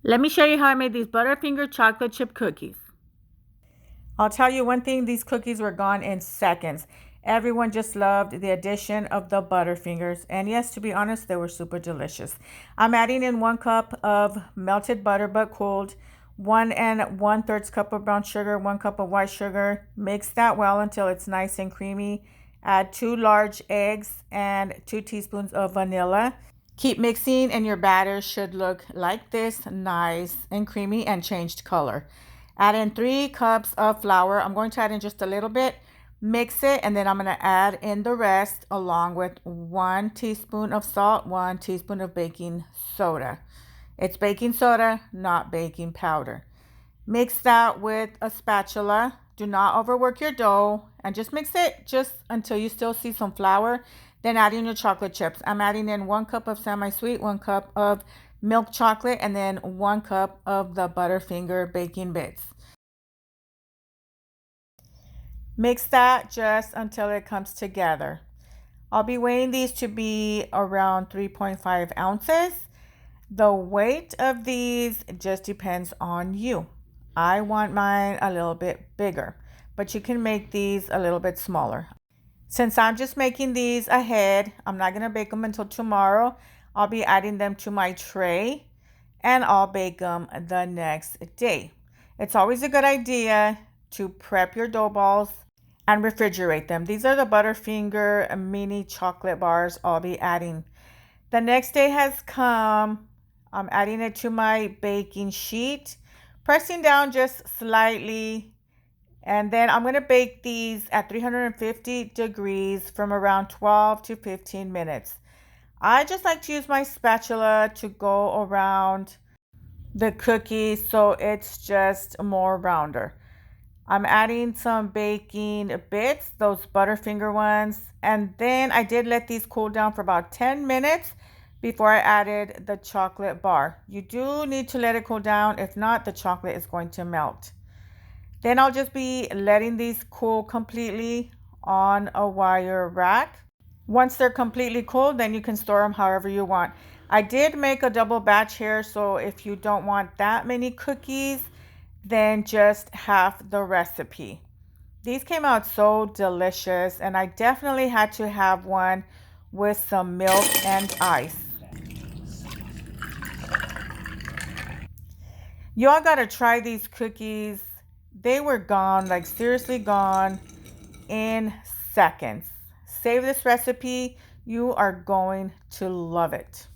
Let me show you how I made these Butterfinger Chocolate Chip Cookies. I'll tell you one thing, these cookies were gone in seconds. Everyone just loved the addition of the Butterfingers. And yes, to be honest, they were super delicious. I'm adding in 1 cup of melted butter but cooled, 1 1/3 cup of brown sugar, 1 cup of white sugar. Mix that well until it's nice and creamy. Add 2 large eggs and 2 teaspoons of vanilla. Keep mixing and your batter should look like this, nice and creamy and changed color. Add in 3 cups of flour. I'm going to add in just a little bit. Mix it, and then I'm going to add in the rest along with 1 teaspoon of salt, 1 teaspoon of baking soda. It's baking soda, not baking powder. Mix that with a spatula. Do not overwork your dough and just mix it just until you still see some flour. Then add in your chocolate chips. I'm adding in 1 cup of semi-sweet, 1 cup of milk chocolate, and then 1 cup of the Butterfinger baking bits. Mix that just until it comes together. I'll be weighing these to be around 3.5 ounces. The weight of these just depends on you. I want mine a little bit bigger, but you can make these a little bit smaller. Since I'm just making these ahead, I'm not going to bake them until tomorrow. I'll be adding them to my tray and I'll bake them the next day. It's always a good idea to prep your dough balls and refrigerate them. These are the Butterfinger mini chocolate bars I'll be adding. The next day has come. I'm adding it to my baking sheet, pressing down just slightly. And then I'm going to bake these at 350 degrees from around 12 to 15 minutes. I just like to use my spatula to go around the cookies so it's just more rounder. I'm adding some baking bits, those Butterfinger ones. And then I did let these cool down for about 10 minutes before I added the chocolate bar. You do need to let it cool down. If not, the chocolate is going to melt. Then I'll just be letting these cool completely on a wire rack. Once they're completely cool, then you can store them however you want. I did make a double batch here, so if you don't want that many cookies, then just half the recipe. These came out so delicious, and I definitely had to have one with some milk and ice. Y'all gotta try these cookies. They were gone, like seriously gone in seconds. Save this recipe. You are going to love it.